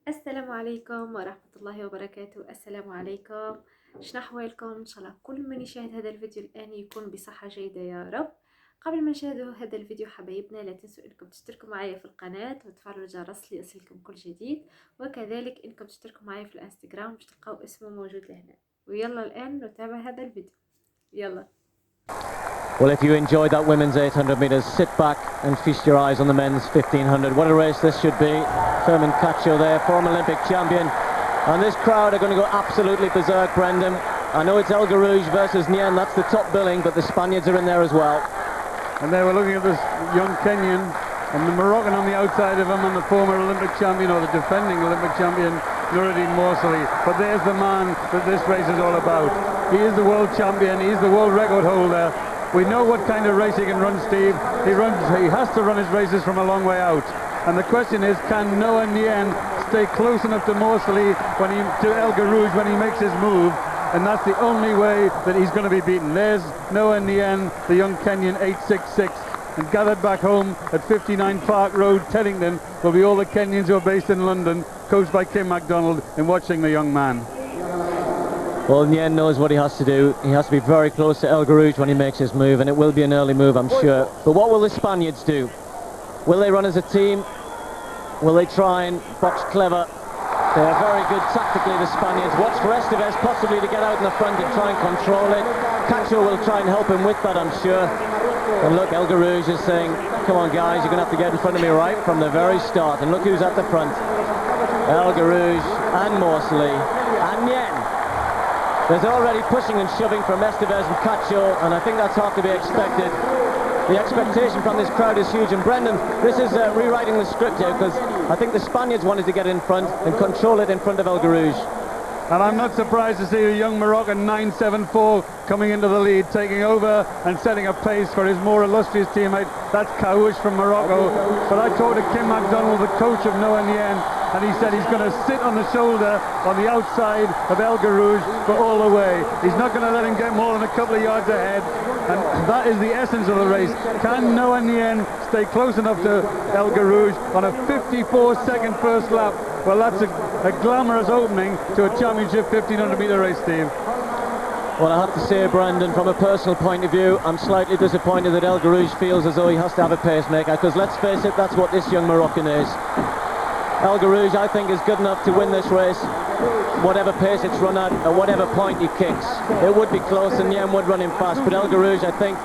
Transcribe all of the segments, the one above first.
السلام عليكم ورحمة الله وبركاته. السلام عليكم، شنو أحوالكم؟ إن شاء الله كل من يشاهد هذا الفيديو الآن يكون بصحة جيدة يا رب. قبل ما نشاهدوا هذا الفيديو حبايبنا، لا تنسوا انكم تشتركوا معايا في القناة وتفعلوا الجرس ليصلكم كل جديد، وكذلك انكم تشتركوا معايا في الانستغرام باش تلقاو اسمه موجود لهنا. ويلا الآن نتابع هذا الفيديو، يلا. Well, if you enjoyed that women's 800 metres, sit back and feast your eyes on the men's 1500. What a race this should be. Firmin Cacho there, former Olympic champion. And this crowd are going to go absolutely berserk, Brendan. I know it's El Garouge versus Nien, that's the top billing, but the Spaniards are in there as well. And there we're looking at this young Kenyan, and the Moroccan on the outside of him, and the former Olympic champion, or the defending Olympic champion, Nuruddin Morsali. But there's the man that this race is all about. He is the world champion, he's the world record holder. We know what kind of race he can run, Steve. He has to run his races from a long way out. And the question is, can Noah Nien stay close enough to Morsali to El Garouge when he makes his move? And that's the only way that he's going to be beaten. There's Noah Nien, the young Kenyan, 866. And gathered back home at 59 Park Road, Teddington, will be all the Kenyans who are based in London, coached by Kim MacDonald, in watching the young man. Well, Nien knows what he has to do. He has to be very close to El Garouge when he makes his move, and it will be an early move, I'm sure. But what will the Spaniards do? Will they run as a team? Will they try and box clever? They are very good tactically, the Spaniards. Watch for Estevez possibly to get out in the front and try and control it. Cacho will try and help him with that, I'm sure. And look, El Garouge is saying, come on guys, you're going to have to get in front of me right from the very start. And look who's at the front. El Garouge and Morsali and Nien. There's already pushing and shoving from Estevez and Cacho, and I think that's hard to be expected. The expectation from this crowd is huge, and Brendan, this is rewriting the script here, because I think the Spaniards wanted to get in front and control it in front of El Garouge. And I'm not surprised to see a young Moroccan 974 coming into the lead, taking over and setting a pace for his more illustrious teammate. That's Kaouch from Morocco. But I talked to Kim MacDonald, the coach of Noah Nien, and he said he's going to sit on the shoulder on the outside of El Garouge for all the way. He's not going to let him get more than a couple of yards ahead. And that is the essence of the race. Can Noah Nien stay close enough to El Garouge on a 54-second first lap? Well, that's a glamorous opening to a championship 1500 metre race, Steve. Well, I have to say, Brandon, from a personal point of view, I'm slightly disappointed that El Garouge feels as though he has to have a pacemaker, because let's face it, that's what this young Moroccan is. El Garouge, I think, is good enough to win this race, whatever pace it's run at whatever point he kicks. It would be close and Nien would run him fast, but El Garouge, I think,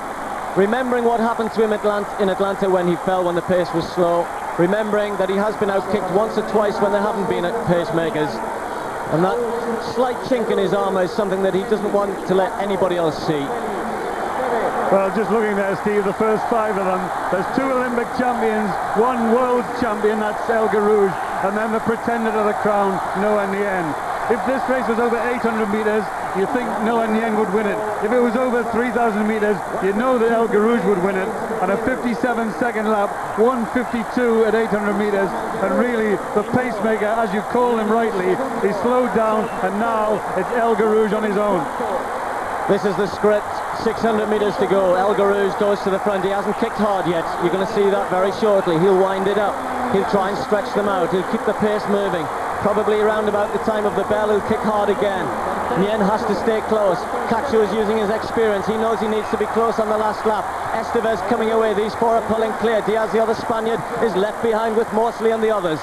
remembering what happened to him in Atlanta when he fell when the pace was slow, remembering that he has been out-kicked once or twice when there haven't been pacemakers, and that slight chink in his armour is something that he doesn't want to let anybody else see. Well, just looking there, Steve, the first five of them, there's two Olympic champions, one world champion, that's El Garouge, and then the pretender to the crown, Noah Nien. If this race was over 800 metres, you think Noah Nien would win it. If it was over 3,000 metres, you know that El Garouge would win it. On a 57-second lap, 1:52 at 800 metres, and really the pacemaker, as you call him rightly, he slowed down, and now it's El Garouge on his own. This is the script. 600 metres to go. El Garouge goes to the front. He hasn't kicked hard yet. You're going to see that very shortly. He'll wind it up. He'll try and stretch them out. He'll keep the pace moving. Probably around about the time of the bell, he'll kick hard again. Nien has to stay close. Cacho is using his experience. He knows he needs to be close on the last lap. Estevez coming away. These four are pulling clear. Diaz, the other Spaniard, is left behind with Morsali and the others.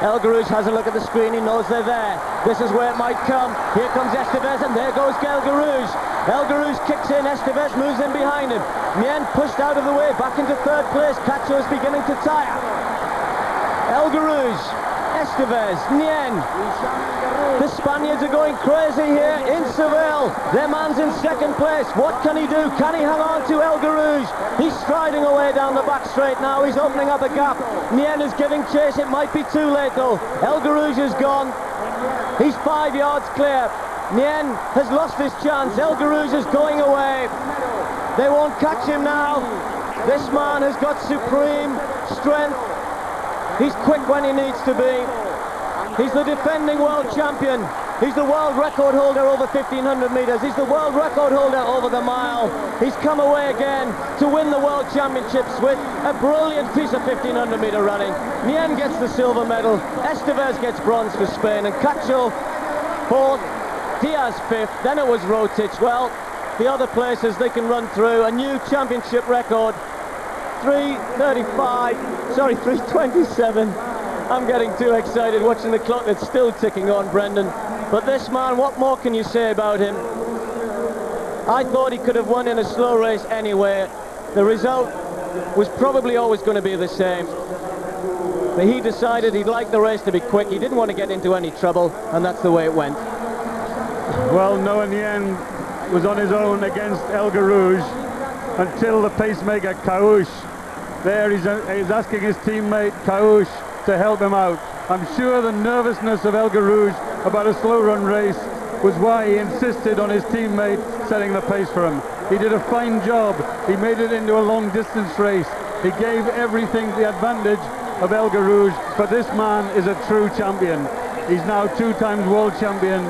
El Garouge has a look at the screen. He knows they're there. This is where it might come. Here comes Estevez, and there goes El Garouge. El Garouge kicks in. Estevez moves in behind him. Nien pushed out of the way, back into third place. Cacho is beginning to tire. El Garouge, Estevez, Nien. The Spaniards are going crazy here in Seville. Their man's in second place. What can he do? Can he hang on to El Garouge? He's striding away down the back straight now. He's opening up a gap. Nien is giving chase. It might be too late though. El Garouge is gone. He's 5 yards clear. Nien has lost his chance. El Garouge is going away. They won't catch him now. This man has got supreme strength. He's quick when he needs to be. He's the defending world champion. He's the world record holder over 1500 metres. He's the world record holder over the mile. He's come away again to win the World Championships with a brilliant piece of 1500 metre running. Nguyen gets the silver medal. Estevez gets bronze for Spain. And Cacho fourth. Diaz fifth. Then it was Rotich. Well, the other places they can run through. A new championship record. 3:27. I'm getting too excited watching the clock. It's still ticking on, Brendan. But this man, what more can you say about him? I thought he could have won in a slow race anyway. The result was probably always going to be the same. But he decided he'd like the race to be quick. He didn't want to get into any trouble, and that's the way it went. Well, Noah Nguyen was on his own against El Garouge until the pacemaker Kaouche. There he's asking his teammate Kaouche to help him out. I'm sure the nervousness of El Garouge about a slow run race was why he insisted on his teammate setting the pace for him. He did a fine job. He made it into a long distance race. He gave everything the advantage of El Garouge, but this man is a true champion. He's now 2 times world champion.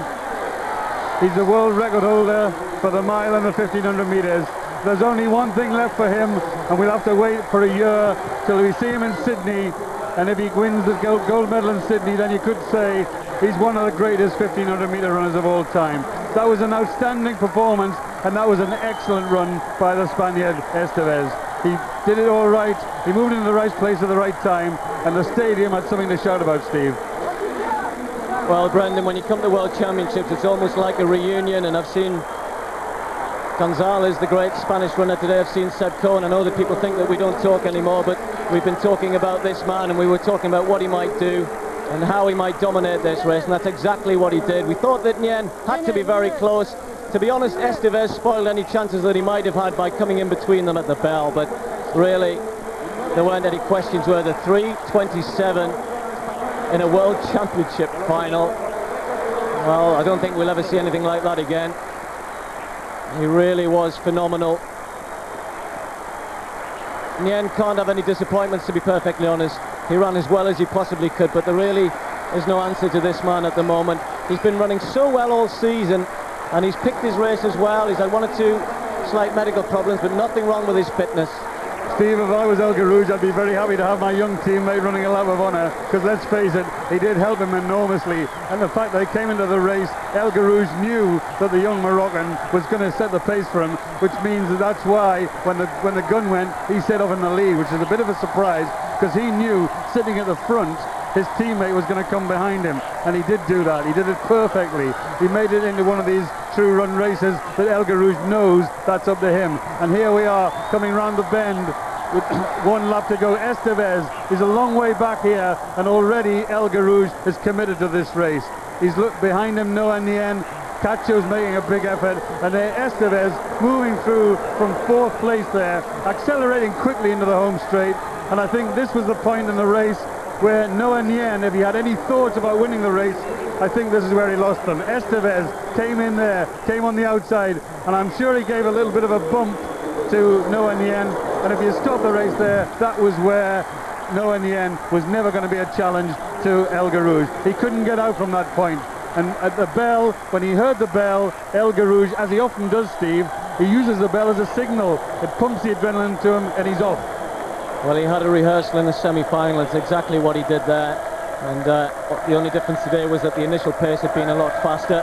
He's the world record holder for the mile and the 1500 metres. There's only one thing left for him, and we'll have to wait for a year till we see him in Sydney. And if he wins the gold medal in Sydney, then you could say he's one of the greatest 1500 metre runners of all time. That was an outstanding performance, and that was an excellent run by the Spaniard Estevez. He did it all right. He moved into the right place at the right time, and the stadium had something to shout about, Steve. Well, Brendan, when you come to World Championships, it's almost like a reunion, and I've seen Gonzalez, the great Spanish runner today. I've seen Seb Cohen. I know that people think that we don't talk anymore, but we've been talking about this man, and we were talking about what he might do and how he might dominate this race, and that's exactly what he did. We thought that Nguyen had to be very close. To be honest, Estevez spoiled any chances that he might have had by coming in between them at the bell, but really there weren't any questions whether 3:27 in a World Championship final. Well, I don't think we'll ever see anything like that again. He really was phenomenal. Nguyen can't have any disappointments, to be perfectly honest. He ran as well as he possibly could, but there really is no answer to this man at the moment. He's been running so well all season, and he's picked his race as well. He's had 1 or 2 slight medical problems, but nothing wrong with his fitness. Steve, if I was El Garouge, I'd be very happy to have my young teammate running a lap of honour, because let's face it, he did help him enormously. And the fact that he came into the race, El Garouge knew that the young Moroccan was going to set the pace for him, which means that's why when the gun went, he set off in the lead, which is a bit of a surprise, because he knew sitting at the front, his teammate was going to come behind him, and he did do that. He did it perfectly. He made it into one of these true run races that El Garouge knows that's up to him. And here we are coming round the bend with 1 lap to go. Estevez is a long way back here, and already El Garouge is committed to this race. He's looked behind him, Noah Nguyen. Cacho's making a big effort, and there Estevez moving through from 4th place there, accelerating quickly into the home straight. And I think this was the point in the race where Noah Nguyen, if he had any thoughts about winning the race, I think this is where he lost them. Estevez came in there, came on the outside, and I'm sure he gave a little bit of a bump to Noah Nguyen. And if you stop the race there, that was where Noah Nguyen was never going to be a challenge to El Garouge. He couldn't get out from that point. And at the bell, when he heard the bell, El Garouge, as he often does, Steve, he uses the bell as a signal. It pumps the adrenaline to him, and he's off. Well, he had a rehearsal in the semi-final. It's exactly what he did there. And the only difference today was that the initial pace had been a lot faster.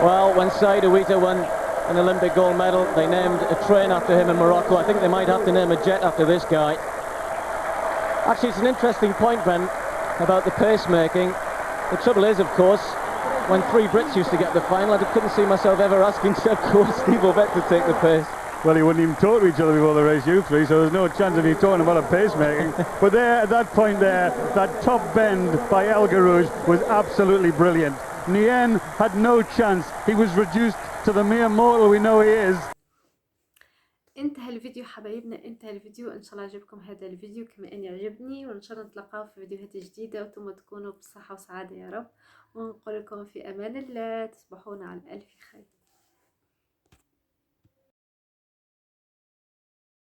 Well, when Saïd Ouita won an Olympic gold medal, they named a train after him in Morocco. I think they might have to name a jet after this guy. Actually, it's an interesting point, Ben, about the pacemaking. The trouble is, of course, when 3 Brits used to get the final, I couldn't see myself ever asking Seb Cohen or Steve Ovett to take the pace. Well, he wouldn't even talk to each other before the race, you three, so there's no chance of you talking about a pacemaking. But there, at that point there, that top bend by El Garouge was absolutely brilliant. Nguyen had no chance. He was reduced to the mere mortal we know he is. انتهى الفيديو حبايبنا، انتهى الفيديو. ان شاء الله عجبكم هذا الفيديو كما اني عجبني، وان شاء الله نتلاقاو في فيديوهات جديدة وانتم تكونوا بصحة وسعادة يا رب، ونقول لكم في امان الله، تصبحون على الف خير.